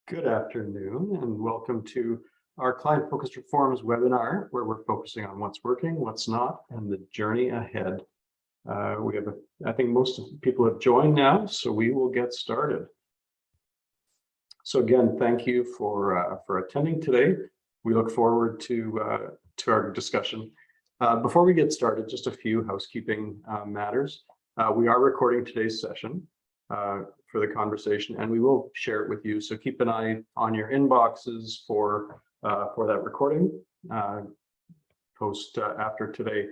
Good afternoon and welcome to our client-focused reforms webinar, where we're focusing on what's working, what's not, and the journey ahead. I think most of the people have joined now, so we will get started. So again, thank you for attending today. We look forward to our discussion. Before we get started, just a few housekeeping matters. We are recording today's session for the conversation, and we will share it with you. So keep an eye on your inboxes for that recording post after today.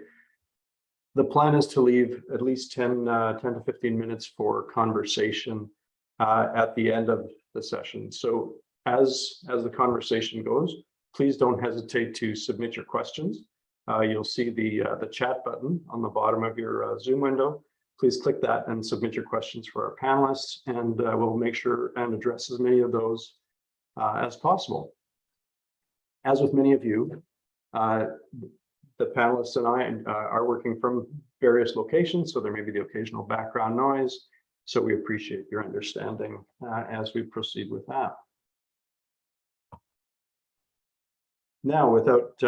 The plan is to leave at least 10 to 15 minutes for conversation at the end of the session. So as the conversation goes, please don't hesitate to submit your questions. You'll see the chat button on the bottom of your Zoom window. Please click that and submit your questions for our panelists, and we'll make sure and address as many of those as possible. As with many of you, the panelists and I are working from various locations, so there may be the occasional background noise. So we appreciate your understanding as we proceed with that. Now, without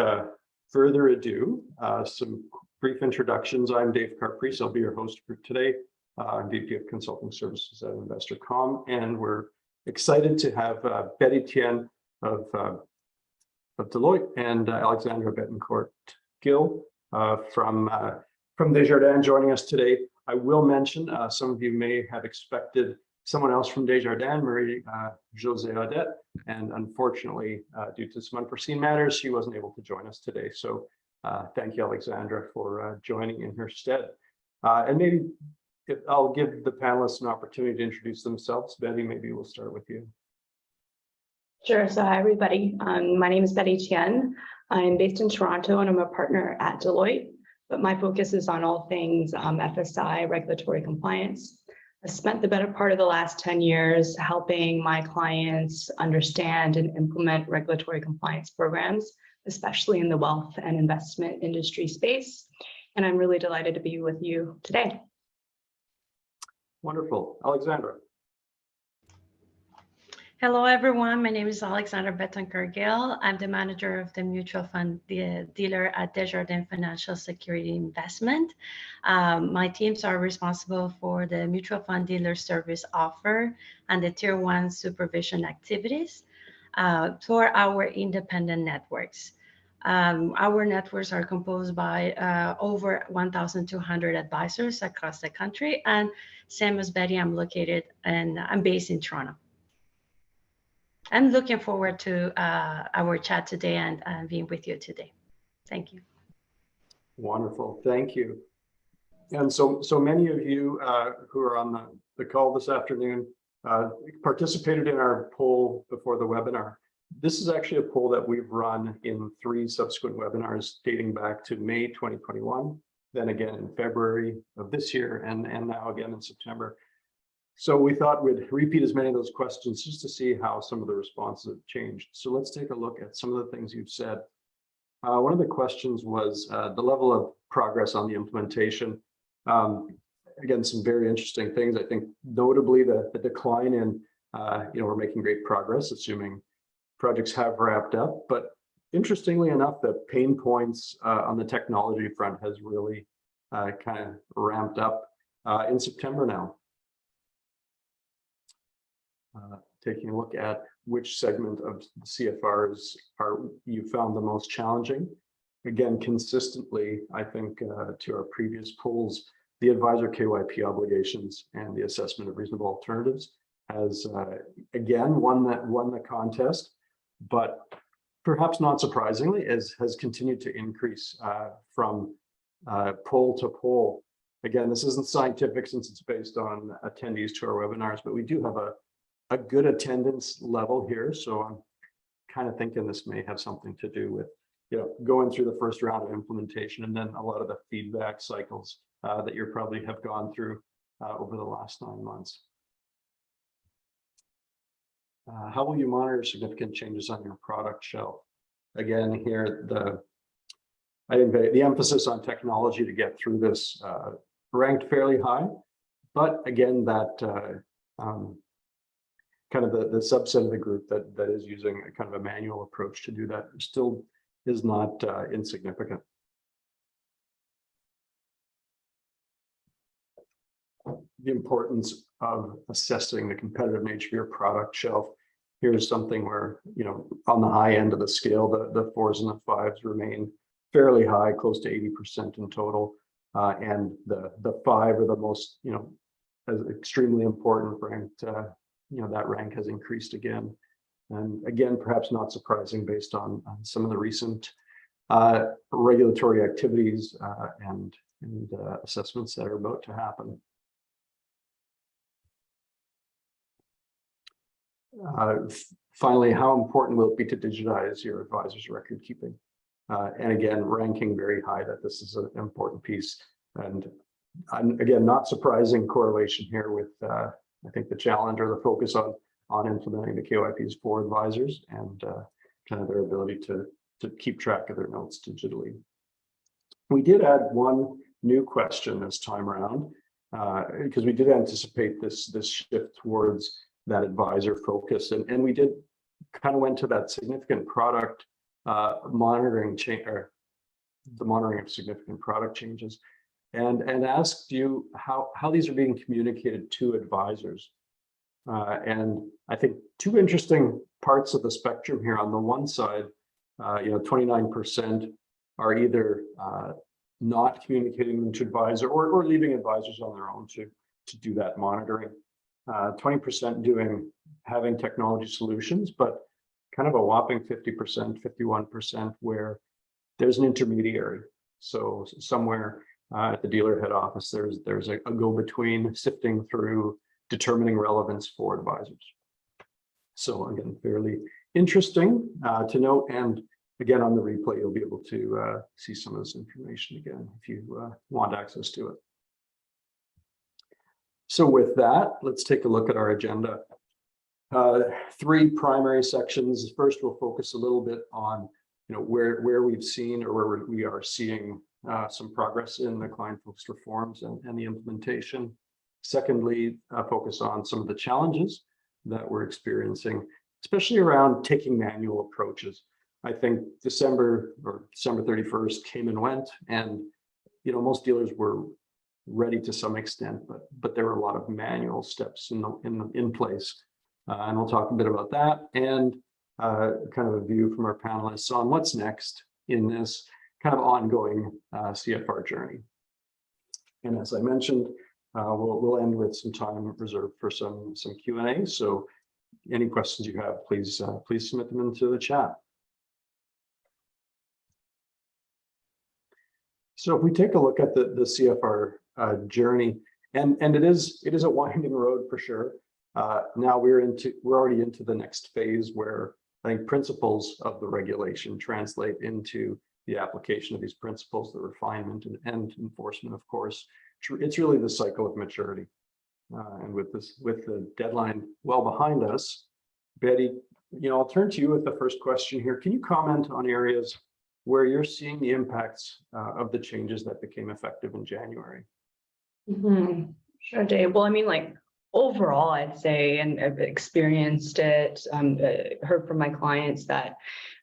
further ado, some brief introductions. I'm Dave Carprice. I'll be your host for today. I'm VP of Consulting Services at InvestorCOM, and we're excited to have Betty Tien of Deloitte and Alexandra Betancourt Gil from Desjardins joining us today. I will mention some of you may have expected someone else from Desjardins, Marie-Josée Odette, and unfortunately, due to some unforeseen matters, she wasn't able to join us today. So thank you, Alexandra, for joining in her stead. And maybe I'll give the panelists an opportunity to introduce themselves. Betty, maybe we'll start with you. Sure. So hi, everybody. My name is Betty Tien. I'm based in Toronto, and I'm a partner at Deloitte, but my focus is on all things FSI, regulatory compliance. I spent the better part of the last 10 years helping my clients understand and implement regulatory compliance programs, especially in the wealth and investment industry space. And I'm really delighted to be with you today. Wonderful. Alexandra. Hello, everyone. My name is Alexandra Betancourt Gil. I'm the manager of the mutual fund dealer at Desjardins Financial Security Investment. My teams are responsible for the mutual fund dealer service offer and the tier 1 supervision activities for our independent networks. Our networks are composed by over 1,200 advisors across the country. And same as Betty, I'm based in Toronto. I'm looking forward to our chat today and being with you today. Thank you. Wonderful, thank you. And so many of you who are on the call this afternoon participated in our poll before the webinar. This is actually a poll that we've run in 3 subsequent webinars dating back to May 2021, then again in February of this year, and now again in September. So we thought we'd repeat as many of those questions just to see how some of the responses have changed. So let's take a look at some of the things you've said. One of the questions was the level of progress on the implementation. Again, some very interesting things. I think notably the decline in, we're making great progress, assuming projects have wrapped up. But interestingly enough, the pain points on the technology front has really kind of ramped up in September now. Taking a look at which segment of the CFRs you found the most challenging. Again, consistently, I think to our previous polls, the advisor KYP obligations and the assessment of reasonable alternatives has again won the contest, but perhaps not surprisingly has continued to increase from poll to poll. Again, this isn't scientific since it's based on attendees to our webinars, but we do have a good attendance level here. So I'm kind of thinking this may have something to do with, going through the first round of implementation and then a lot of the feedback cycles that you probably have gone through over the last 9 months. How will you monitor significant changes on your product shelf? Again, here, I think the emphasis on technology to get through this ranked fairly high, but again, that kind of the subset of the group that is using a kind of a manual approach to do that still is not insignificant. The importance of assessing the competitive nature of your product shelf. Here's something where, you know, on the high end of the scale, the 4s and the 5s remain fairly high, close to 80% in total. And the 5 are the most, you know, as extremely important ranked, you know, that rank has increased again. And again, perhaps not surprising based on some of the recent regulatory activities and assessments that are about to happen. Finally, how important will it be to digitize your advisor's record keeping? And again, ranking very high that this is an important piece. And again, not surprising correlation here with, I think, the challenge or the focus on implementing the KYPs for advisors and kind of their ability to keep track of their notes digitally. We did add one new question this time around because we did anticipate this shift towards that advisor focus, and we did kind of went to that significant product monitoring change, or the monitoring of significant product changes, and asked you how these are being communicated to advisors. And I think two interesting parts of the spectrum here. On the one side, you know, 29% are either not communicating them to advisor or leaving advisors on their own to do that monitoring. 20% having technology solutions, but kind of a whopping 50%, 51% where there's an intermediary. So somewhere at the dealer head office, there's a go-between sifting through determining relevance for advisors. So again, fairly interesting to note. And again, on the replay, you'll be able to see some of this information again if you want access to it. So with that, let's take a look at our agenda. 3 primary sections. First, we'll focus a little bit on, you know, where we've seen or where we are seeing some progress in the client-focused reforms and the implementation. Secondly, focus on some of the challenges that we're experiencing, especially around taking manual approaches. I think December 31st came and went, and you know, most dealers were ready to some extent, but there were a lot of manual steps in place, and we'll talk a bit about that and kind of a view from our panelists on what's next in this kind of ongoing CFR journey. And as I mentioned, we'll end with some time reserved for some Q&A. So any questions you have, please submit them into the chat. So if we take a look at the CFR journey, and it is a winding road for sure. Now we're already into the next phase where I think principles of the regulation translate into the application of these principles, the refinement and enforcement, of course. It's really the cycle of maturity. And with the deadline well behind us, Betty, you know, I'll turn to you with the first question here. Can you comment on areas where you're seeing the impacts of the changes that became effective in January? Sure, Dave. Well, I mean, like overall, I'd say, and I've experienced it, heard from my clients that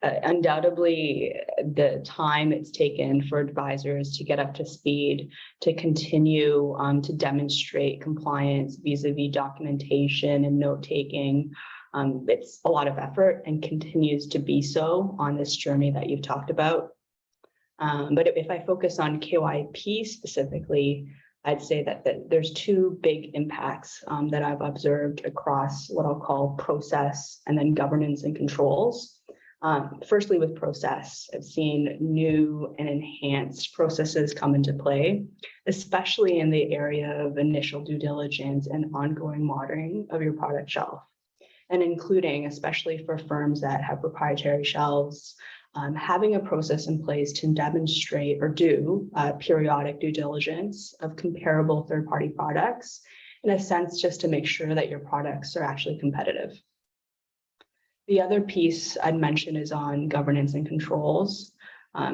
undoubtedly the time it's taken for advisors to get up to speed, to continue to demonstrate compliance vis-a-vis documentation and note-taking, it's a lot of effort and continues to be so on this journey that you've talked about. But if I focus on KYP specifically, I'd say that there's 2 big impacts that I've observed across what I'll call process and then governance and controls. Firstly, with process, I've seen new and enhanced processes come into play, especially in the area of initial due diligence and ongoing monitoring of your product shelf, and including, especially for firms that have proprietary shelves, having a process in place to demonstrate or do periodic due diligence of comparable third-party products, in a sense, just to make sure that your products are actually competitive. The other piece I'd mention is on governance and controls.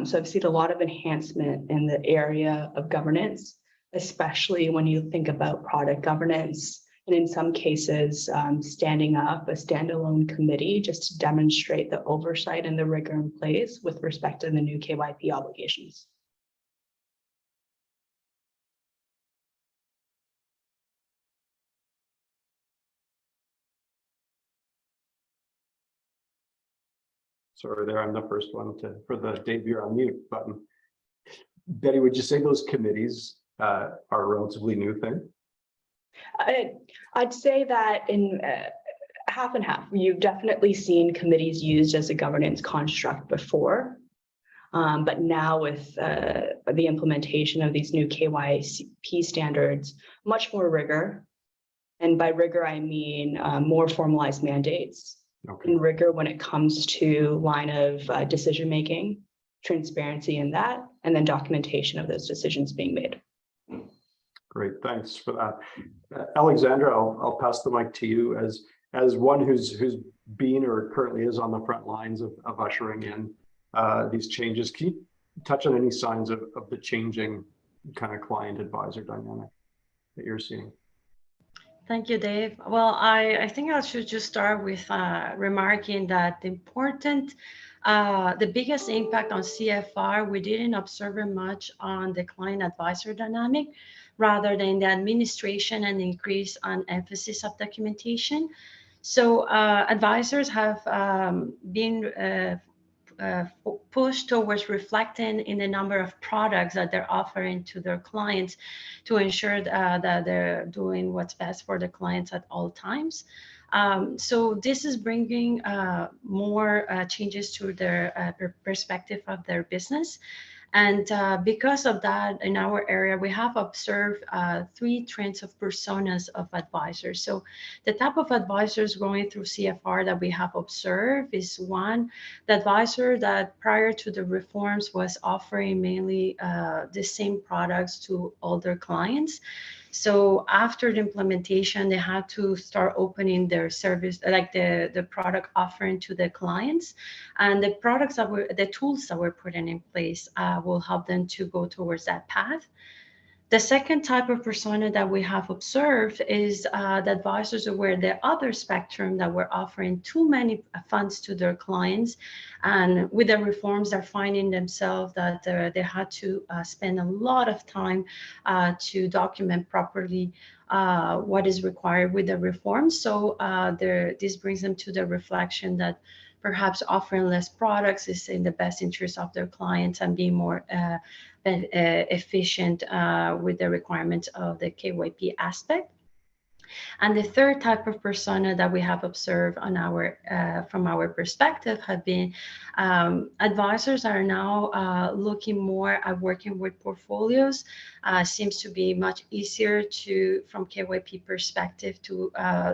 So I've seen a lot of enhancement in the area of governance, especially when you think about product governance, And in some cases, standing up a standalone committee just to demonstrate the oversight and the rigor in place with respect to the new KYP obligations. Sorry, there, I'm the first one for the Dave, you're on mute button. Betty, would you say those committees are a relatively new thing? I'd say that in half and half. You've definitely seen committees used as a governance construct before. But now with the implementation of these new KYP standards, much more rigor. And by rigor, I mean more formalized mandates. Okay. And rigor when it comes to line of decision-making, transparency in that, and then documentation of those decisions being made. Great, thanks for that. Alexandra, I'll pass the mic to you as one who's been or currently is on the front lines of ushering in these changes. Can you touch on any signs of the changing kind of client advisor dynamic that you're seeing? Thank you, Dave. Well, I think I should just start with remarking that the biggest impact on CFR, we didn't observe much on the client advisor dynamic, rather than the administration and increase on emphasis of documentation. So advisors have been push towards reflecting in the number of products that they're offering to their clients to ensure that they're doing what's best for the clients at all times. So this is bringing more changes to their perspective of their business. And because of that, in our area, we have observed 3 trends of personas of advisors. So the type of advisors going through CFR that we have observed is one, the advisor that prior to the reforms was offering mainly the same products to all their clients. So after the implementation, they had to start opening their service, like the product offering to the clients, and the products that the tools that we're putting in place will help them to go towards that path. The second type of persona that we have observed is the advisors where the other spectrum that we're offering too many funds to their clients. And with the reforms, they're finding themselves that they had to spend a lot of time to document properly what is required with the reforms. So this brings them to the reflection that perhaps offering less products is in the best interest of their clients and being more efficient with the requirements of the KYP aspect. And the third type of persona that we have observed on from our perspective have been advisors are now looking more at working with portfolios. Seems to be much easier from KYP perspective to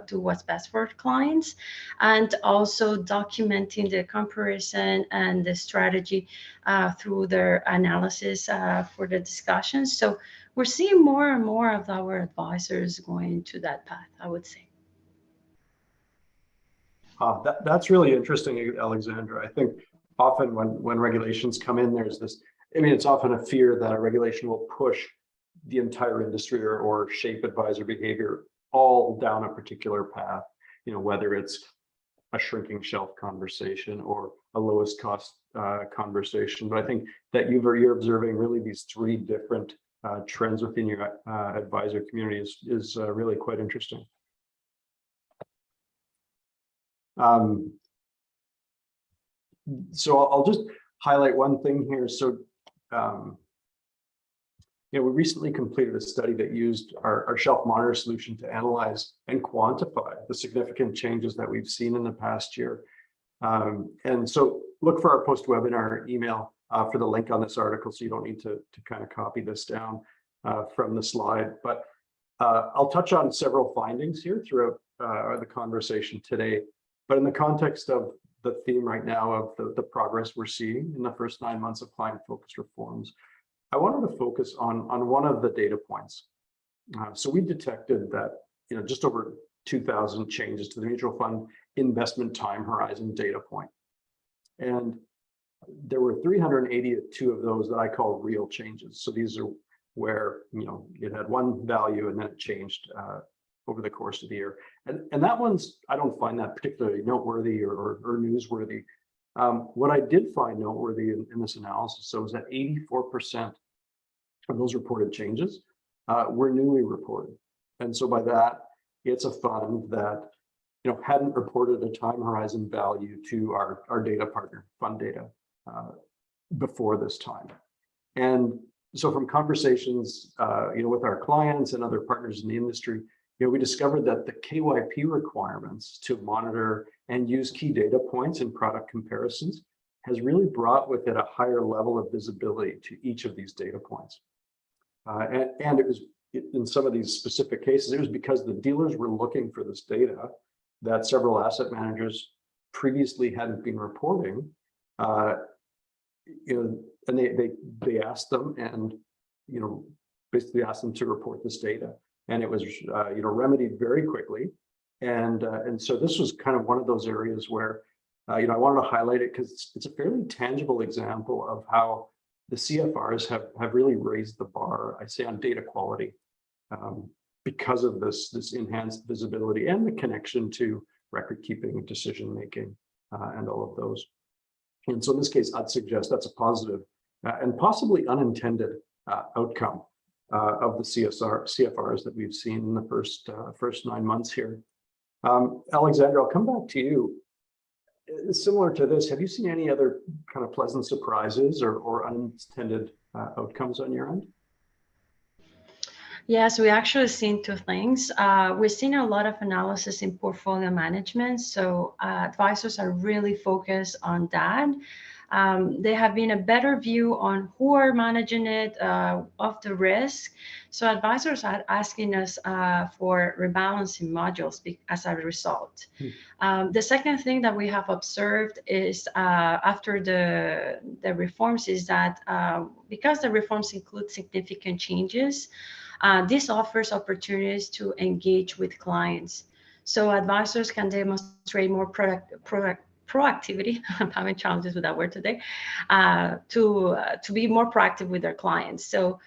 do what's best for clients, and also documenting the comparison and the strategy through their analysis for the discussions. So we're seeing more and more of our advisors going to that path, I would say. That's really interesting, Alexandra. I think often when regulations come in, there's this, I mean, it's often a fear that a regulation will push the entire industry or shape advisor behavior all down a particular path, you know, whether it's a shrinking shelf conversation or a lowest cost conversation. But I think that you're observing really these 3 different trends within your advisor community is really quite interesting. So I'll just highlight one thing here. So, we recently completed a study that used our shelf monitor solution to analyze and quantify the significant changes that we've seen in the past year. And so look for our post-webinar email for the link on this article, so you don't need to kind of copy this down from the slide. But I'll touch on several findings here throughout the conversation today. But in the context of the theme right now of the progress we're seeing in the first 9 months of client-focused reforms, I wanted to focus on one of the data points. So we detected that just over 2,000 changes to the mutual fund investment time horizon data point. And there were 382 of those that I call real changes. So these are where it had one value and then it changed over the course of the year. And that one's, I don't find that particularly noteworthy or newsworthy. What I did find noteworthy in this analysis, so, was that 84% of those reported changes were newly reported. And so by that, it's a fund that hadn't reported a time horizon value to our data partner, fund data, before this time. And so from conversations, with our clients and other partners in the industry, we discovered that the KYP requirements to monitor and use key data points in product comparisons has really brought with it a higher level of visibility to each of these data points. And it was, in some of these specific cases, it was because the dealers were looking for this data that several asset managers previously hadn't been reporting. And they asked them, and basically asked them to report this data, and it was remedied very quickly. And so this was kind of one of those areas where I wanted to highlight it because it's a fairly tangible example of how the CFRs have really raised the bar, I'd say, on data quality, because of this enhanced visibility and the connection to record keeping, decision making, and all of those. And so in this case, I'd suggest that's a positive and possibly unintended outcome of the CFRs that we've seen in the first 9 months here. Alexandra, I'll come back to you. Similar to this, have you seen any other kind of pleasant surprises or unintended outcomes on your end? Yes, we actually seen two things. We've seen a lot of analysis in portfolio management. So advisors are really focused on that. They have been a better view on who are managing it, of the risk. So advisors are asking us for rebalancing modules as a result. The second thing that we have observed is after the reforms is that because the reforms include significant changes, this offers opportunities to engage with clients. So advisors can demonstrate more proactivity. I'm having challenges with that word today, to be more proactive with their clients. So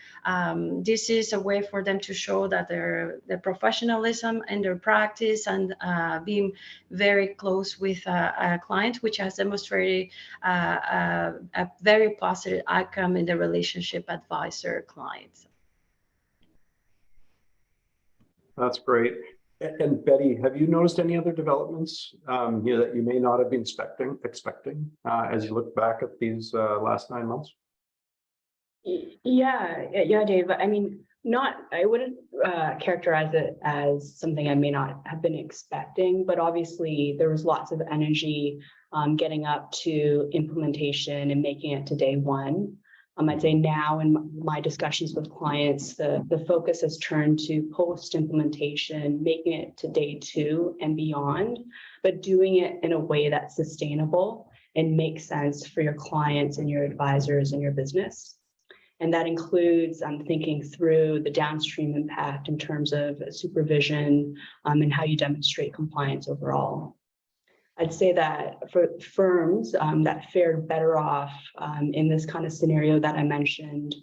this is a way for them to show that their professionalism in their practice and being very close with a client, which has demonstrated a very positive outcome in the relationship advisor-client. That's great. And Betty, have you noticed any other developments that you may not have been expecting as you look back at these last 9 months? Yeah, Dave. I mean, I wouldn't characterize it as something I may not have been expecting, but obviously there was lots of energy getting up to implementation and making it to day one. I'd say now in my discussions with clients, the focus has turned to post-implementation, making it to day 2 and beyond, but doing it in a way that's sustainable and makes sense for your clients and your advisors and your business. And that includes thinking through the downstream impact in terms of supervision and how you demonstrate compliance overall. I'd say that for firms that fared better off in this kind of scenario that I mentioned,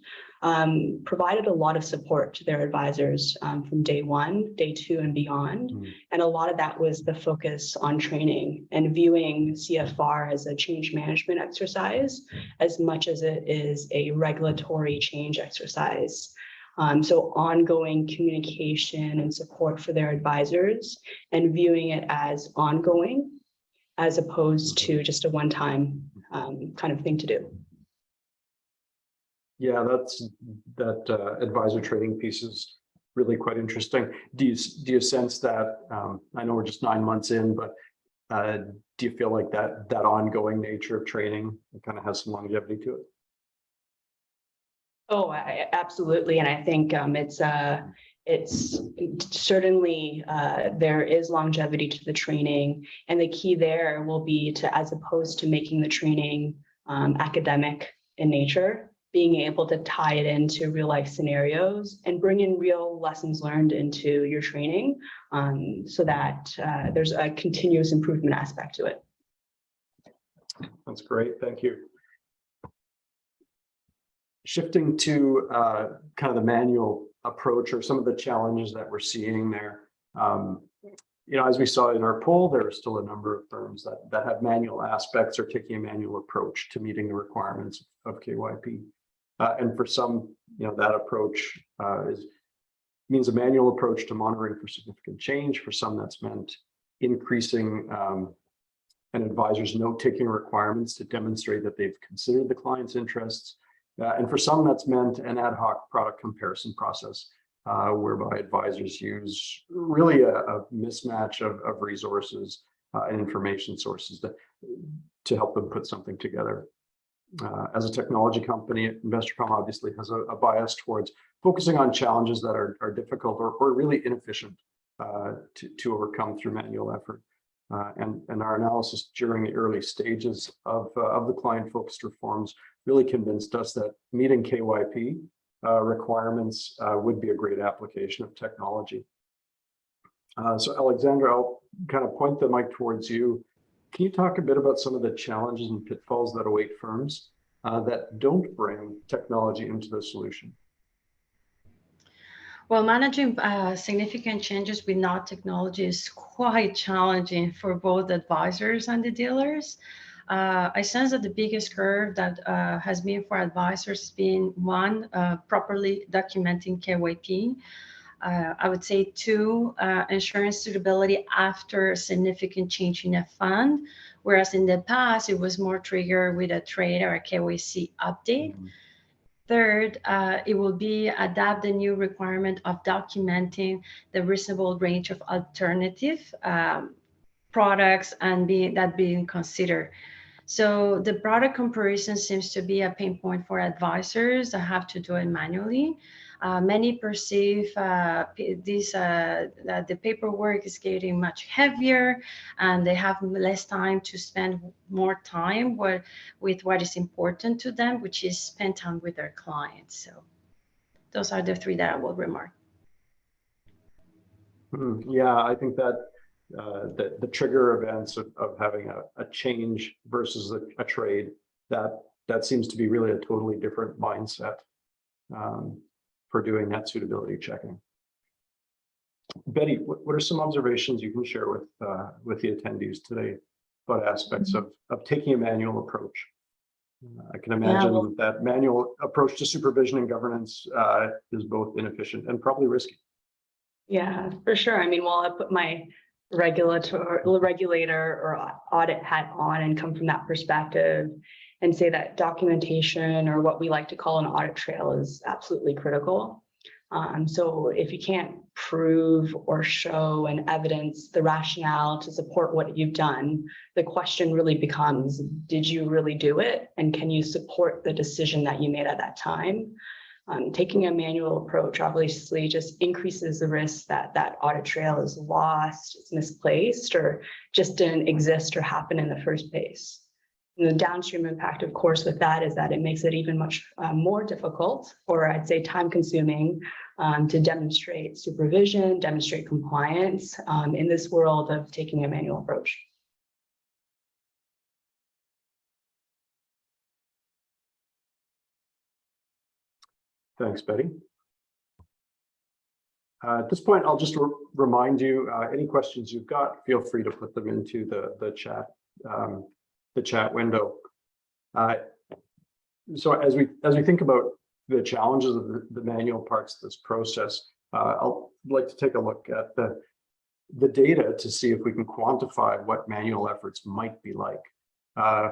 provided a lot of support to their advisors from day 1, day 2, and beyond. And a lot of that was the focus on training and viewing CFR as a change management exercise as much as it is a regulatory change exercise. So ongoing communication and support for their advisors and viewing it as ongoing, as opposed to just a one-time kind of thing to do. Yeah, that advisor training piece is really quite interesting. Do you sense that? I know we're just 9 months in, but do you feel like that ongoing nature of training kind of has some longevity to it? Oh, absolutely, and I think it's certainly there is longevity to the training, and the key there will be to, as opposed to making the training academic in nature, being able to tie it into real life scenarios and bring in real lessons learned into your training, so that there's a continuous improvement aspect to it. That's great, thank you. Shifting to kind of the manual approach or some of the challenges that we're seeing there. As we saw in our poll, there are still a number of firms that have manual aspects or taking a manual approach to meeting the requirements of KYP. And for some, that approach means a manual approach to monitoring for significant change. For some, that's meant increasing an advisor's note-taking requirements to demonstrate that they've considered the client's interests. And for some, that's meant an ad hoc product comparison process, whereby advisors use really a mismatch of resources and information sources to help them put something together. As a technology company, InvestorCOM obviously has a bias towards focusing on challenges that are difficult or really inefficient to overcome through manual effort. And our analysis during the early stages of the client-focused reforms really convinced us that meeting KYP requirements would be a great application of technology. So Alexandra, I'll kind of point the mic towards you. Can you talk a bit about some of the challenges and pitfalls that await firms that don't bring technology into the solution? Well, managing significant changes with not technology is quite challenging for both advisors and the dealers. I sense that the biggest curve that has been for advisors has been one, properly documenting KYP. I would say two, ensuring suitability after a significant change in a fund, whereas in the past it was more triggered with a trade or a KYC update. Mm-hmm. Third, it will be adapt the new requirement of documenting the reasonable range of alternative products and being considered. So the product comparison seems to be a pain point for advisors that have to do it manually. Many perceive that the paperwork is getting much heavier and they have less time to spend more time with what is important to them, which is spend time with their clients. So those are the three that I will remark. Yeah, I think that the trigger events of having a change versus a trade, that seems to be really a totally different mindset for doing that suitability checking. Betty, what are some observations you can share with the attendees today about aspects of taking a manual approach? I can imagine that manual approach to supervision and governance is both inefficient and probably risky. Yeah, for sure. I mean, while I put my regulator or audit hat on and come from that perspective and say that documentation, or what we like to call an audit trail, is absolutely critical. So if you can't prove or show and evidence the rationale to support what you've done, the question really becomes, did you really do it? And can you support the decision that you made at that time? Taking a manual approach obviously just increases the risk that that audit trail is lost, it's misplaced, or just didn't exist or happen in the first place. And the downstream impact, of course, with that is that it makes it even much more difficult, or I'd say time consuming, to demonstrate supervision, demonstrate compliance in this world of taking a manual approach. Thanks, Betty. At this point, I'll just remind you, any questions you've got, feel free to put them into the chat window. So as we think about the challenges of the manual parts of this process, I'd like to take a look at the data to see if we can quantify what manual efforts might be like.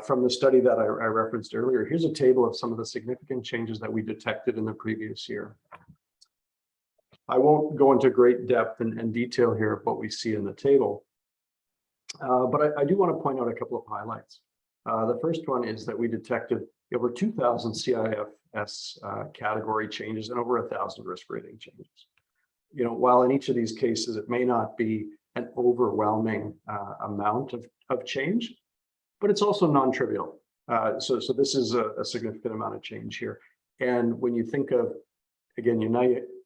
From the study that I referenced earlier, here's a table of some of the significant changes that we detected in the previous year. I won't go into great depth and detail here of what we see in the table, but I do want to point out a couple of highlights. The first one is that we detected over 2,000 CIFS category changes and over 1,000 risk rating changes. While in each of these cases, it may not be an overwhelming amount of change, but it's also non-trivial. So this is a significant amount of change here. And when you think of, again,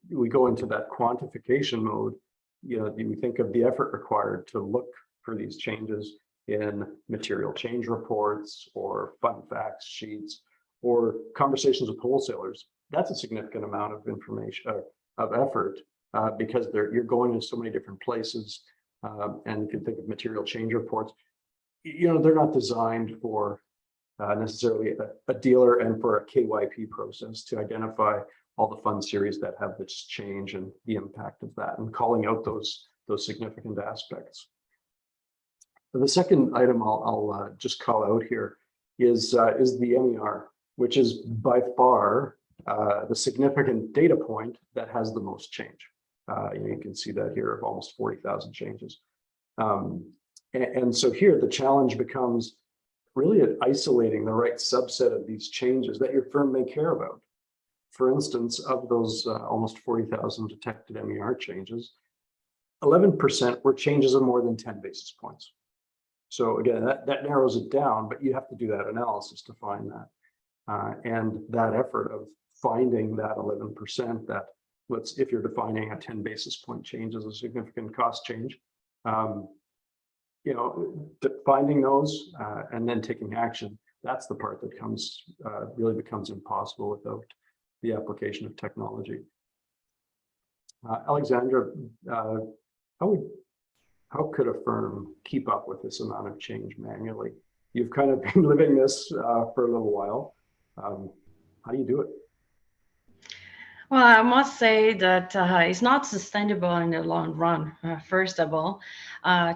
we go into that quantification mode, we think of the effort required to look for these changes in material change reports or fund facts sheets or conversations with wholesalers. That's a significant amount of information, of effort because you're going to so many different places. And if you think of material change reports, they're not designed for necessarily a dealer and for a KYP process to identify all the fund series that have this change and the impact of that, and calling out those significant aspects. The second item I'll just call out here is the MER, which is by far the significant data point that has the most change. You can see that here of almost 40,000 changes. And so here the challenge becomes really at isolating the right subset of these changes that your firm may care about. For instance, of those almost 40,000 detected MER changes, 11% were changes of more than 10 basis points. So again, that narrows it down, but you have to do that analysis to find that. And that effort of finding that 11%, that if you're defining a 10 basis point change as a significant cost change, finding those and then taking action, that's the part that really becomes impossible without the application of technology. Alexandra, how could a firm keep up with this amount of change manually? You've kind of been living this for a little while. How do you do it? Well, I must say that it's not sustainable in the long run. First of all,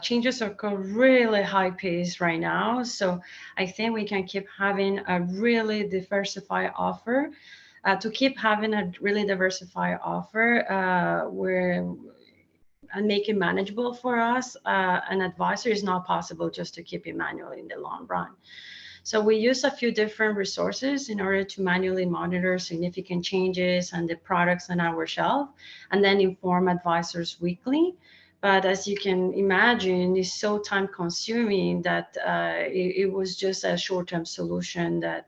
changes occur really high pace right now. So I think we can keep having a really diversified offer. To keep having a really diversified offer and make it manageable for us, an advisor is not possible just to keep it manual in the long run. So we use a few different resources in order to manually monitor significant changes and the products on our shelf, and then inform advisors weekly. But as you can imagine, it's so time consuming that it was just a short-term solution that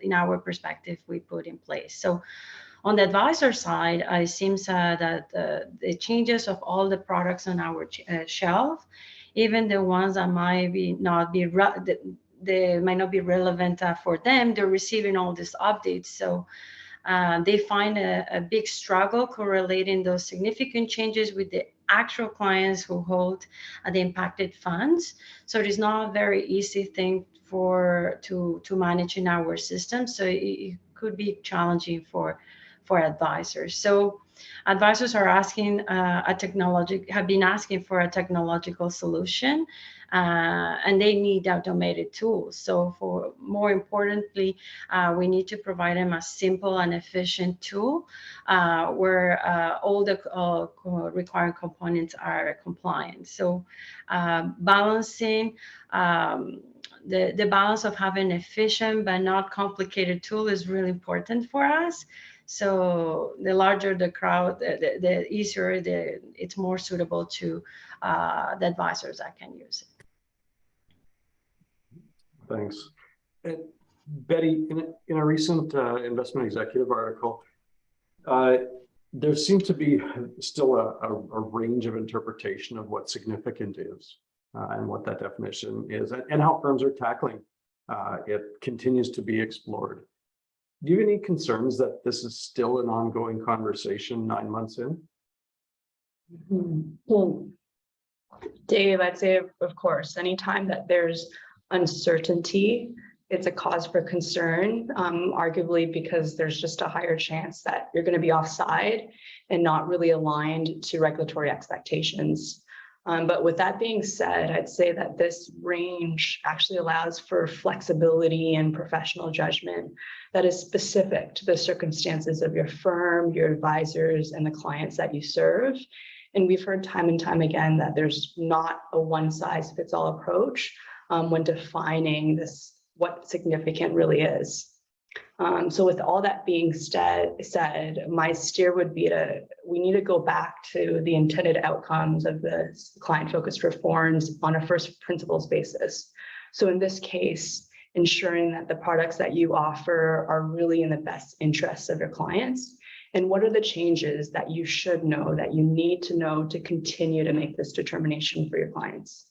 in our perspective, we put in place. So on the advisor side, it seems that the changes of all the products on our shelf, even the ones that might not be relevant for them, they're receiving all these updates. So they find a big struggle correlating those significant changes with the actual clients who hold the impacted funds. So it is not a very easy thing to manage in our system. So it could be challenging for advisors. So advisors are have been asking for a technological solution, and they need automated tools. So more importantly, we need to provide them a simple and efficient tool where all the required components are compliant. So balancing the balance of having an efficient but not complicated tool is really important for us. So the larger the crowd, the easier it's more suitable to the advisors that can use it. Thanks. And Betty, in a recent Investment Executive article, there seems to be still a range of interpretation of what significant is and what that definition is, and how firms are tackling it continues to be explored. Do you have any concerns that this is still an ongoing conversation 9 months in? Dave, I'd say, of course, anytime that there's uncertainty, it's a cause for concern, arguably because there's just a higher chance that you're going to be offside and not really aligned to regulatory expectations. But with that being said, I'd say that this range actually allows for flexibility and professional judgment that is specific to the circumstances of your firm, your advisors, and the clients that you serve. And we've heard time and time again that there's not a one-size-fits-all approach when defining what significant really is. So with all that being said, my steer would be we need to go back to the intended outcomes of the client-focused reforms on a first principles basis. So in this case, ensuring that the products that you offer are really in the best interests of your clients. And what are the changes that you should know, that you need to know to continue to make this determination for your clients?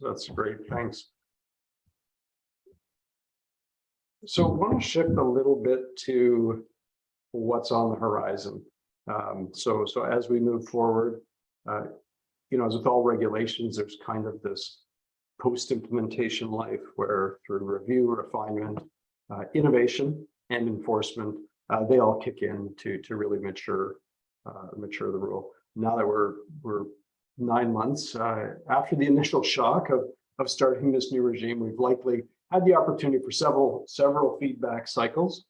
That's great, thanks. So I want to shift a little bit to what's on the horizon. So as we move forward, as with all regulations, there's kind of this post-implementation life where through review, refinement, innovation, and enforcement, they all kick in to really mature the rule. Now that we're 9 months after the initial shock of starting this new regime, we've likely had the opportunity for several feedback cycles.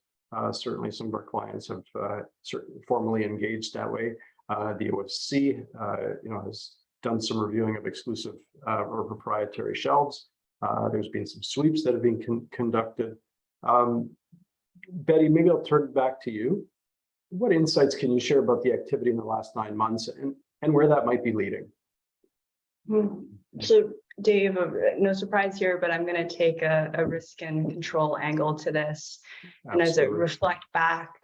Certainly, some of our clients have formally engaged that way. The OSC, has done some reviewing of exclusive or proprietary shelves. There's been some sweeps that have been conducted. Betty, maybe I'll turn it back to you. What insights can you share about the activity in the last 9 months and where that might be leading? So, Dave, no surprise here, but I'm going to take a risk and control angle to this. Absolutely. And as I reflect back,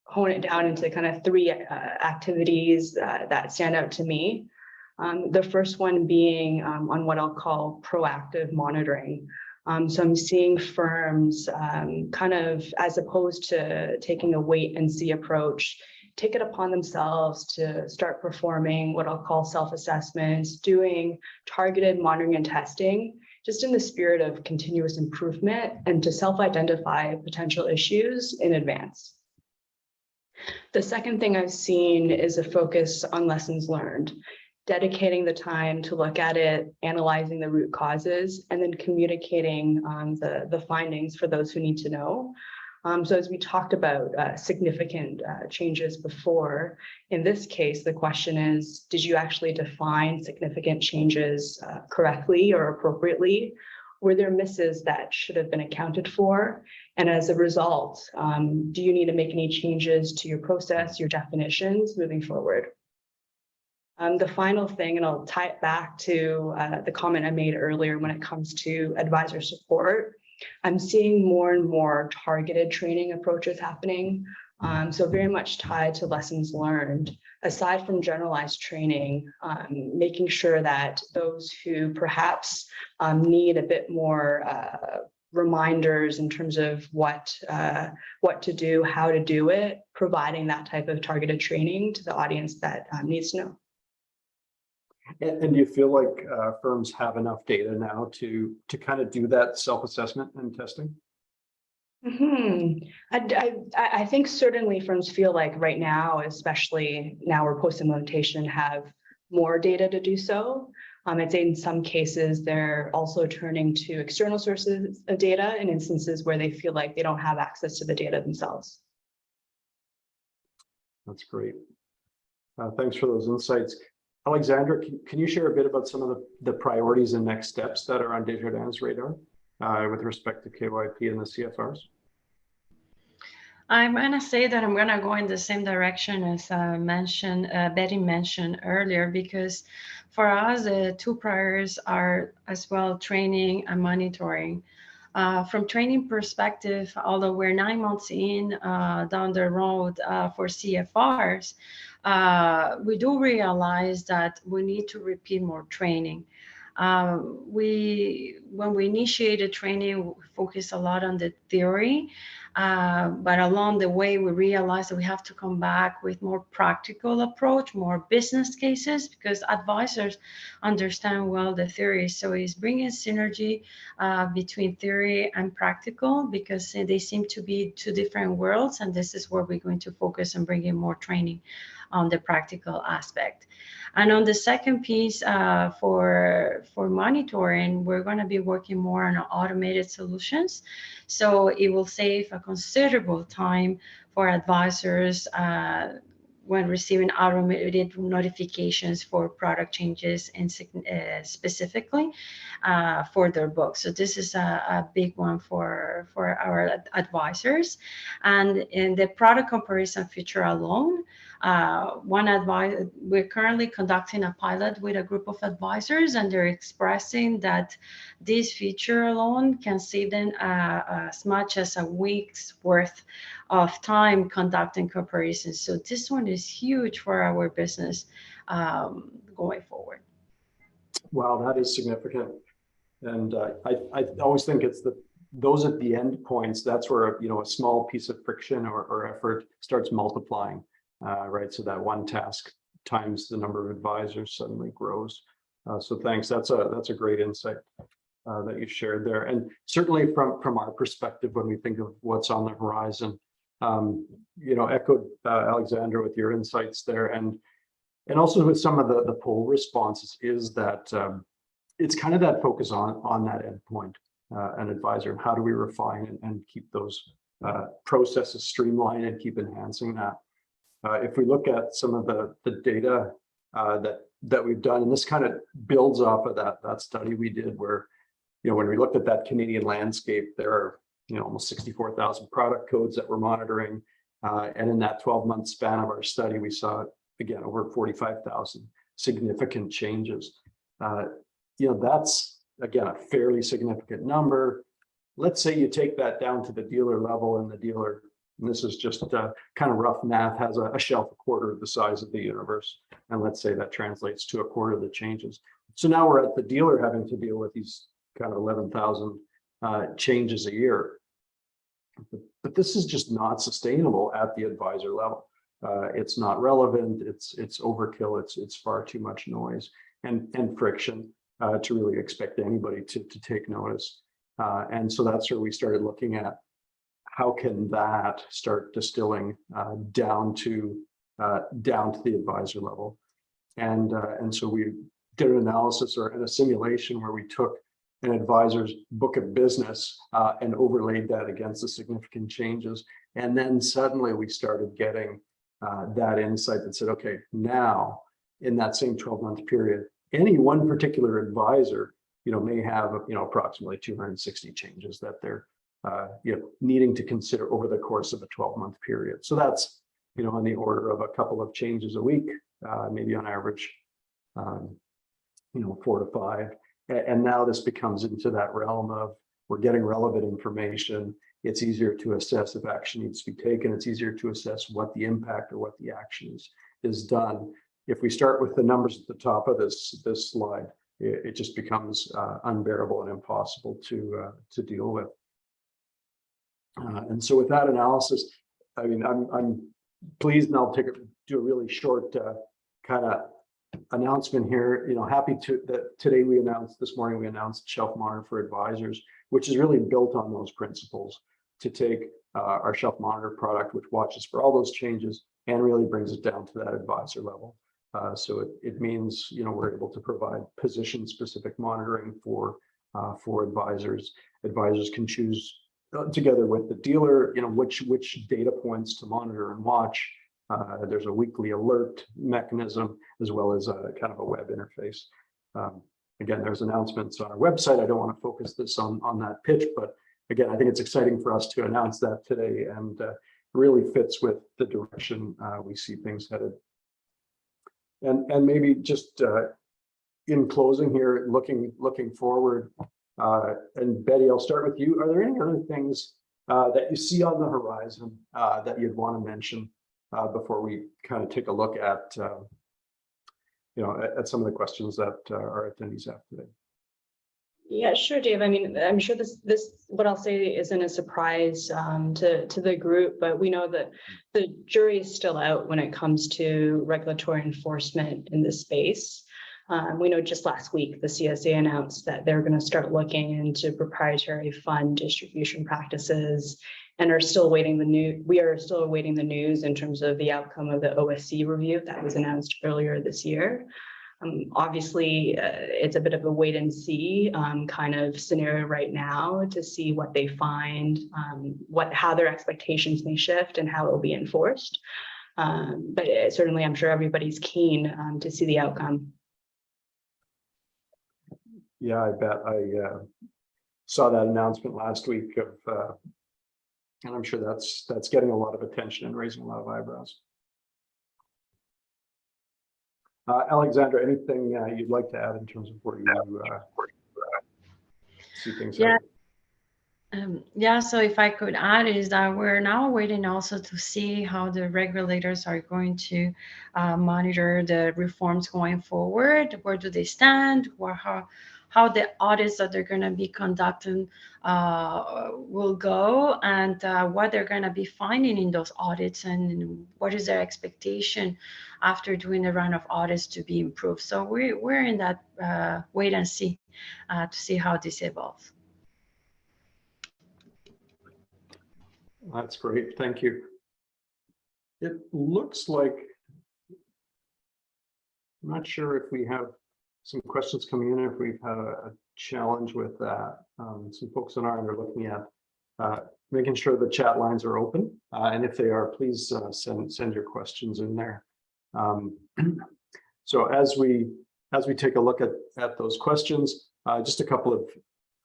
hone it down into kind of 3 activities that stand out to me. The first one being on what I'll call proactive monitoring. So I'm seeing firms kind of, as opposed to taking a wait and see approach, take it upon themselves to start performing what I'll call self-assessments, doing targeted monitoring and testing, just in the spirit of continuous improvement and to self-identify potential issues in advance. The second thing I've seen is a focus on lessons learned, dedicating the time to look at it, analyzing the root causes, and then communicating the findings for those who need to know. So as we talked about significant changes before, in this case, the question is, did you actually define significant changes correctly or appropriately? Were there misses that should have been accounted for? And as a result, do you need to make any changes to your process, your definitions moving forward? The final thing, and I'll tie it back to the comment I made earlier when it comes to advisor support, I'm seeing more and more targeted training approaches happening. So very much tied to lessons learned, aside from generalized training, making sure that those who perhaps need a bit more reminders in terms of what to do, how to do it, providing that type of targeted training to the audience that needs to know. And do you feel like firms have enough data now to kind of do that self-assessment and testing? I think certainly firms feel like right now, especially now we're post-implementation, have more data to do so. I'd say in some cases, they're also turning to external sources of data in instances where they feel like they don't have access to the data themselves. That's great. Thanks for those insights. Alexandra, can you share a bit about some of the priorities and next steps that are on Desjardins' radar with respect to KYP and the CFRs? I'm going to say that I'm going to go in the same direction as Betty mentioned earlier, because for us, the 2 priorities are as well training and monitoring. From training perspective, although we're 9 months in down the road for CFRs, we do realize that we need to repeat more training. When we initiated training, we focused a lot on the theory, but along the way, we realized that we have to come back with more practical approach, more business cases, because advisors understand well the theory. So it's bringing synergy between theory and practical, because they seem to be 2 different worlds, and this is where we're going to focus on bringing more training on the practical aspect. And on the second piece, for monitoring, we're going to be working more on automated solutions. So it will save a considerable time for advisors when receiving automated notifications for product changes and specifically for their books. So this is a big one for our advisors. And in the product comparison feature alone, we're currently conducting a pilot with a group of advisors, and they're expressing that this feature alone can save them as much as a week's worth of time conducting comparisons. So this one is huge for our business going forward. Wow, that is significant. And I always think it's those at the end points, that's where, a small piece of friction or effort starts multiplying, right? So that one task times the number of advisors suddenly grows. So thanks. That's a great insight that you shared there. And certainly from our perspective, when we think of what's on the horizon, echoed Alexandra with your insights there, and also with some of the poll responses, is that it's kind of that focus on that endpoint, an advisor, and how do we refine and keep those processes streamlined and keep enhancing that. If we look at some of the data that we've done, and this kind of builds off of that study we did, where when we looked at that Canadian landscape, there are almost 64,000 product codes that we're monitoring, and in that 12-month span of our study, we saw again over 45,000 significant changes. That's again a fairly significant number. Let's say you take that down to the dealer level, and the dealer, and this is just kind of rough math, has a shelf a quarter of the size of the universe, and let's say that translates to a quarter of the changes. So now we're at the dealer having to deal with these kind of 11,000 changes a year. But this is just not sustainable at the advisor level. It's not relevant. It's overkill. It's far too much noise and friction to really expect anybody to take notice. And so that's where we started looking at how can that start distilling down to the advisor level. And so we did an analysis and a simulation where we took an advisor's book of business and overlaid that against the significant changes. And then suddenly we started getting that insight that said, okay, now in that same 12-month period, any one particular advisor, may have, approximately 260 changes that they're, needing to consider over the course of a 12-month period. So that's, on the order of a couple of changes a week, maybe on average, 4 to 5. And now this becomes into that realm of we're getting relevant information. It's easier to assess if action needs to be taken. It's easier to assess what the impact or what the action is done. If we start with the numbers at the top of this slide, it just becomes unbearable and impossible to deal with. And so with that analysis, I mean, I'm pleased, and I'll do a really short kind of announcement here. Happy that this morning we announced Shelf Monitor for Advisors, which is really built on those principles to take our Shelf Monitor product, which watches for all those changes and really brings it down to that advisor level. So it means we're able to provide position-specific monitoring for advisors. Advisors can choose together with the dealer, which data points to monitor and watch. There's a weekly alert mechanism, as well as a kind of a web interface. Again, there's announcements on our website. I don't want to focus this on that pitch, but again, I think it's exciting for us to announce that today, and really fits with the direction we see things headed. And maybe just in closing here, looking forward, and Betty, I'll start with you. Are there any other things that you see on the horizon that you'd want to mention before we kind of take a look at at some of the questions that our attendees have today? Yeah, sure, Dave. I mean, I'm sure this what I'll say isn't a surprise to the group, but we know that the jury is still out when it comes to regulatory enforcement in this space. We know just last week the CSA announced that they're going to start looking into proprietary fund distribution practices, and are still awaiting we are still awaiting the news in terms of the outcome of the OSC review that was announced earlier this year. Obviously, it's a bit of a wait and see kind of scenario right now to see what they find, how their expectations may shift and how it will be enforced. But certainly, I'm sure everybody's keen to see the outcome. Yeah, I bet. I saw that announcement last week and I'm sure that's getting a lot of attention and raising a lot of eyebrows. Alexandra, anything you'd like to add in terms of where you see things? Yeah, so if I could add is that we're now waiting also to see how the regulators are going to monitor the reforms going forward. Where do they stand? how the audits that they're going to be conducting will go, and what they're going to be finding in those audits, and what is their expectation after doing a round of audits to be improved. So we're in that wait and see to see how this evolves. That's great. Thank you. It looks like, I'm not sure if we have some questions coming in, or if we've had a challenge with that. Some folks on our end are looking at making sure the chat lines are open. And if they are, please send your questions in there. So as we take a look at those questions, just a couple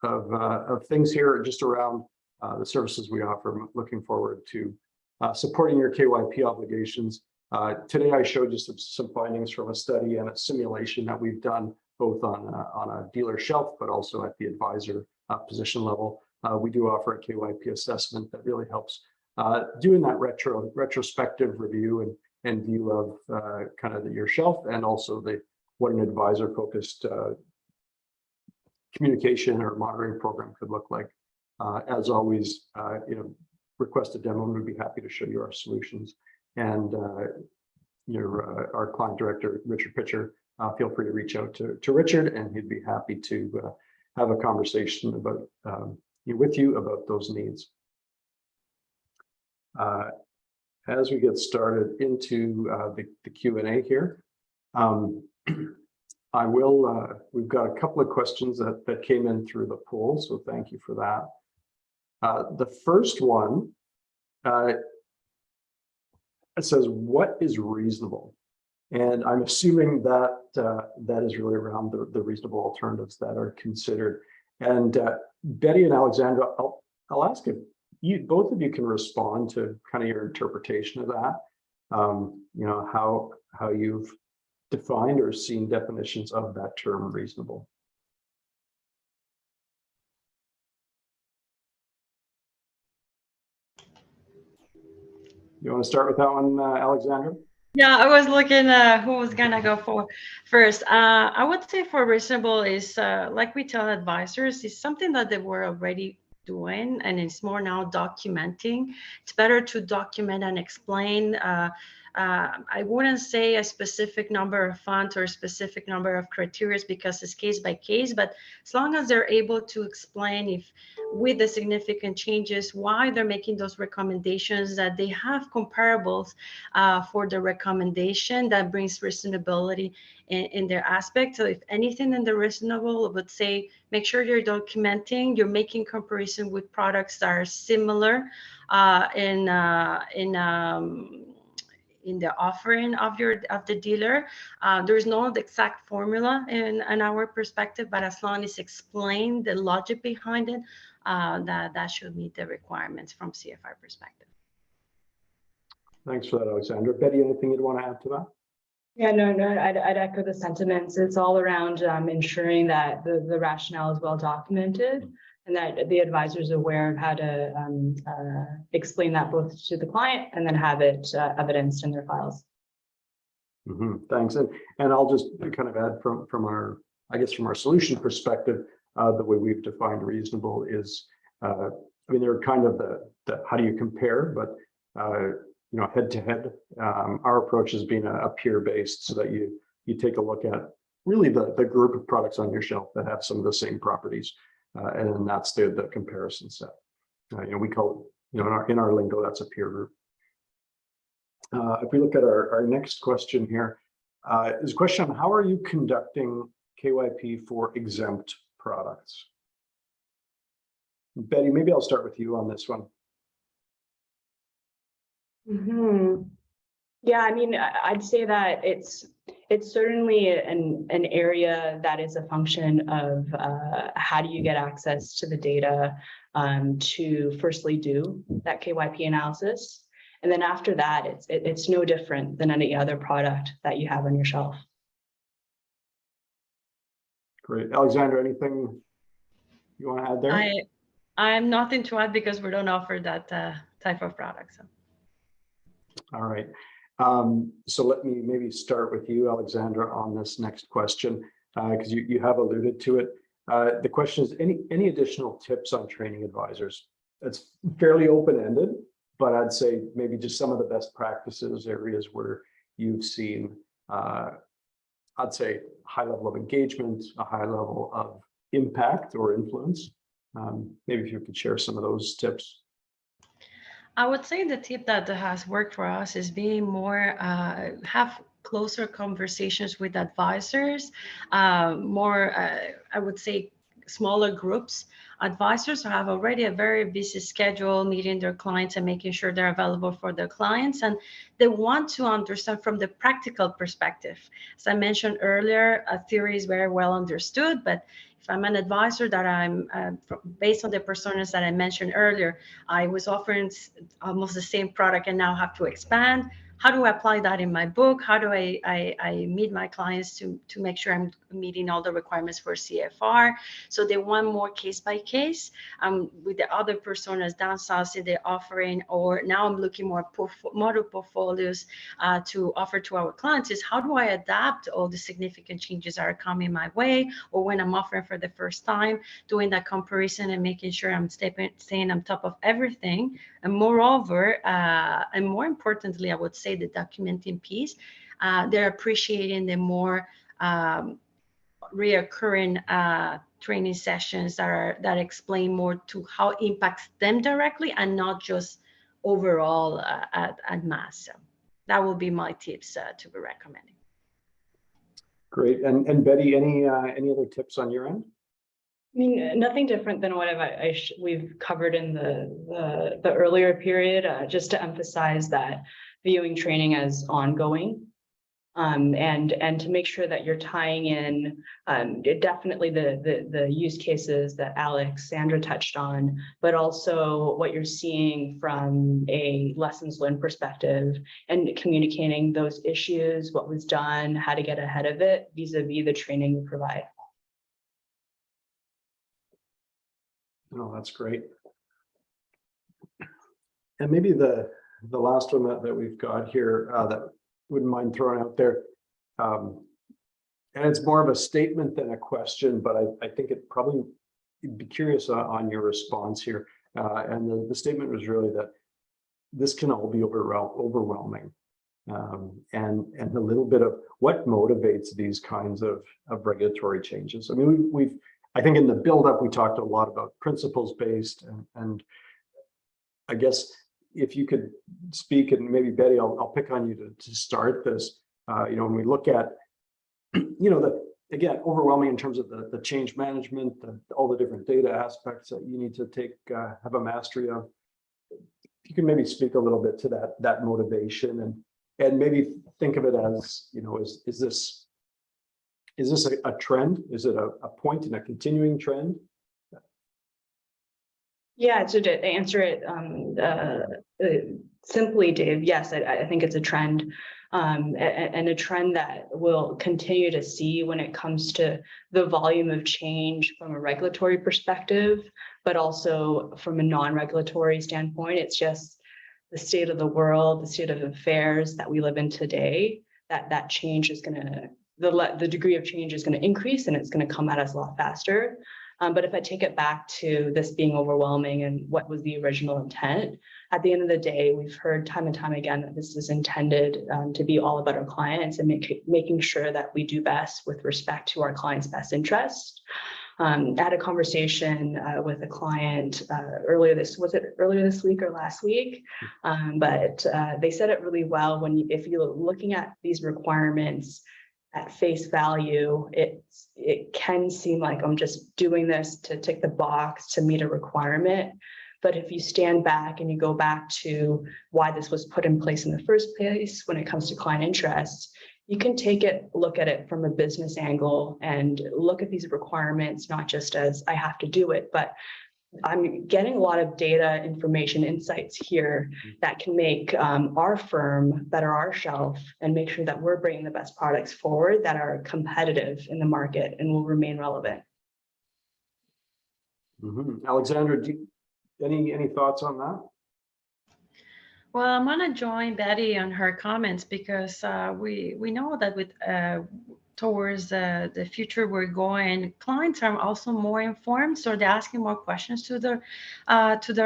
of things here just around the services we offer. I'm looking forward to supporting your KYP obligations. Today, I showed you some findings from a study and a simulation that we've done both on a dealer shelf, but also at the advisor position level. We do offer a KYP assessment that really helps doing that retrospective review and view of kind of your shelf, and also what an advisor-focused communication or monitoring program could look like. As always, request a demo, and we'd be happy to show you our solutions. And our client director, Richard Pitcher, feel free to reach out to Richard, and he'd be happy to have a conversation about with you about those needs. As we get started into the Q&A here, we've got a couple of questions that came in through the poll, so thank you for that. The first one, it says, what is reasonable? And I'm assuming that that is really around the reasonable alternatives that are considered. And Betty and Alexandra, I'll ask if both of you can respond to kind of your interpretation of that. How you've defined or seen definitions of that term reasonable. You want to start with that one, Alexandra? Yeah, I was looking who was gonna go for first. I would say for reasonable is like we tell advisors, is something that they were already doing, and it's more now documenting. It's better to document and explain. I wouldn't say a specific number of funds or a specific number of criteria because it's case by case, but as long as they're able to explain if with the significant changes, why they're making those recommendations, that they have comparables for the recommendation, that brings reasonability in their aspect. So if anything in the reasonable, I would say, make sure you're documenting, you're making comparison with products that are similar in the offering of the dealer. There's no exact formula in our perspective, but as long as it's explained, the logic behind it, that should meet the requirements from CFR perspective. Thanks for that, Alexandra. Betty, anything you'd want to add to that? Yeah, no, I'd echo the sentiments. It's all around ensuring that the rationale is well documented, and that the advisor is aware of how to explain that both to the client and then have it evidenced in their files. Thanks. And I'll just kind of add from our solution perspective, the way we've defined reasonable is, they're kind of the how do you compare, but head to head, our approach has been a peer-based, so that you take a look at really the group of products on your shelf that have some of the same properties. And then that's the comparison set. We call it, in our lingo, that's a peer group. If we look at our next question here, is a question on how are you conducting KYP for exempt products? Betty, maybe I'll start with you on this one. Yeah, I'd say that it's certainly an area that is a function of how do you get access to the data to firstly do that KYP analysis, and then after that it's no different than any other product that you have on your shelf. Great. Alexandra, anything you want to add there? I'm nothing to add because we don't offer that type of product. So. All right. So let me maybe start with you, Alexandra, on this next question, because you have alluded to it. The question is, any additional tips on training advisors? It's fairly open-ended, but I'd say maybe just some of the best practices, areas where you've seen, I'd say, high level of engagement, a high level of impact or influence. Maybe if you could share some of those tips. I would say the tip that has worked for us is being more, have closer conversations with advisors, more, I would say, smaller groups. Advisors have already a very busy schedule, meeting their clients and making sure they're available for their clients. And they want to understand from the practical perspective. As I mentioned earlier, a theory is very well understood, but if I'm an advisor that I'm, based on the personas that I mentioned earlier, I was offering almost the same product and now have to expand. How do I apply that in my book? How do I meet my clients to make sure I'm meeting all the requirements for CFR? So they want more case by case. With the other personas down south, they're offering, or now I'm looking more model portfolios to offer to our clients is how do I adapt all the significant changes that are coming my way, or when I'm offering for the first time, doing that comparison and making sure I'm staying on top of everything. And moreover, and more importantly, I would say the documenting piece, they're appreciating the more reoccurring training sessions that explain more to how it impacts them directly and not just overall at mass. So that will be my tips to be recommending. Great. And Betty, any other tips on your end? I mean, nothing different than what we've covered in the earlier period, just to emphasize that viewing training as ongoing, and to make sure that you're tying in definitely the use cases that Alexandra touched on, but also what you're seeing from a lessons learned perspective and communicating those issues, what was done, how to get ahead of it vis-a-vis the training you provide. Oh, that's great. And maybe the last one that we've got here that wouldn't mind throwing out there, and it's more of a statement than a question, but I think you'd be curious on your response here. And the statement was really that this can all be overwhelming, and a little bit of what motivates these kinds of regulatory changes. I mean, I think in the buildup, we talked a lot about principles-based, and I guess if you could speak, and maybe Betty, I'll pick on you to start this. When we look at, again, overwhelming in terms of the change management, all the different data aspects that you need to have a mastery of. You can maybe speak a little bit to that motivation, and maybe think of it as, is this a trend? Is it a point in a continuing trend? Yeah, so to answer it simply, Dave, yes, I think it's a trend, and a trend that we'll continue to see when it comes to the volume of change from a regulatory perspective, but also from a non-regulatory standpoint. It's just the state of the world, the state of affairs that we live in today, that change is going to, the degree of change is going to increase, and it's going to come at us a lot faster. But if I take it back to this being overwhelming and what was the original intent, at the end of the day, we've heard time and time again that this is intended to be all about our clients and making sure that we do best with respect to our clients' best interests. I had a conversation with a client earlier this week or last week? But they said it really well. If you're looking at these requirements at face value, it can seem like I'm just doing this to tick the box to meet a requirement. But if you stand back and you go back to why this was put in place in the first place when it comes to client interests, you can look at it from a business angle and look at these requirements, not just as I have to do it, but I'm getting a lot of data, information, insights here that can make our firm better our shelf and make sure that we're bringing the best products forward that are competitive in the market and will remain relevant. Mm-hmm. Alexandra, any thoughts on that? Well, I'm going to join Betty on her comments because we know that with towards the future we're going, clients are also more informed, so they're asking more questions to their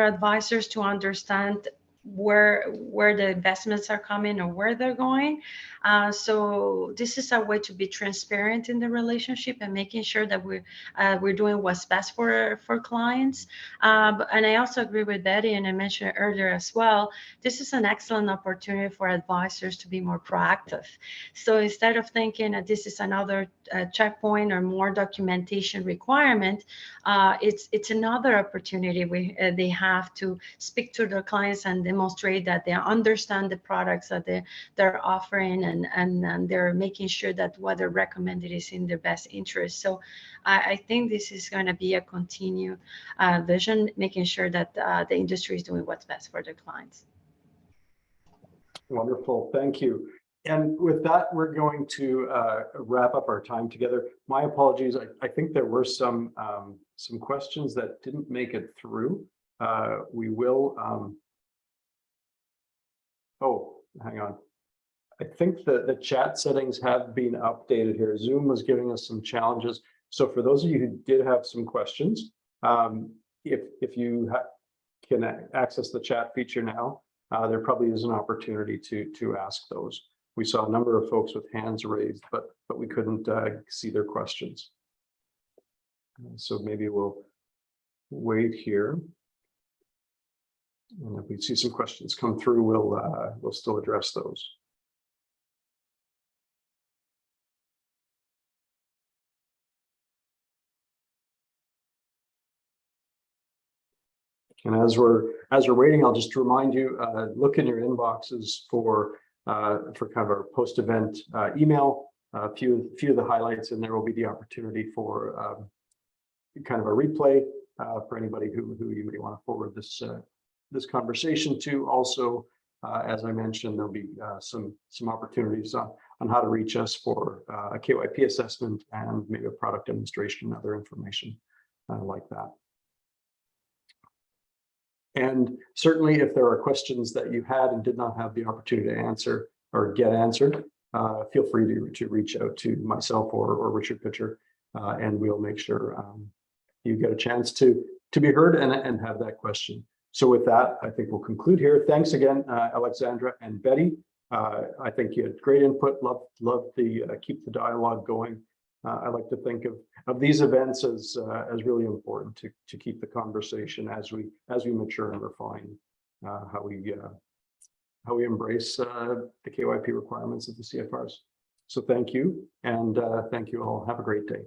advisors to understand where the investments are coming or where they're going. So this is a way to be transparent in the relationship and making sure that we're doing what's best for clients. And I also agree with Betty, and I mentioned earlier as well, this is an excellent opportunity for advisors to be more proactive. So instead of thinking that this is another checkpoint or more documentation requirement, it's another opportunity they have to speak to their clients and demonstrate that they understand the products that they're offering, and they're making sure that what they're recommended is in their best interest. So I think this is going to be a continued vision, making sure that the industry is doing what's best for their clients. Wonderful, thank you. And with that, we're going to wrap up our time together. My apologies. I think there were some questions that didn't make it through. We will. Oh, hang on. I think the chat settings have been updated here. Zoom was giving us some challenges. So for those of you who did have some questions, if you can access the chat feature now, there probably is an opportunity to ask those. We saw a number of folks with hands raised, but we couldn't see their questions. So maybe we'll wait here. And if we see some questions come through, we'll still address those. And as we're waiting, I'll just remind you, look in your inboxes for kind of our post-event email. A few of the highlights, and there will be the opportunity for kind of a replay for anybody who you may want to forward this conversation to. Also, as I mentioned, there'll be some opportunities on how to reach us for a KYP assessment and maybe a product demonstration and other information like that. And certainly, if there are questions that you had and did not have the opportunity to answer or get answered, feel free to reach out to myself or Richard Pitcher, and we'll make sure you get a chance to be heard and have that question. So with that, I think we'll conclude here. Thanks again, Alexandra and Betty. I think you had great input. Love the keep the dialogue going. I like to think of these events as really important to keep the conversation as we mature and refine how we embrace the KYP requirements of the CFRs. So thank you, and thank you all. Have a great day.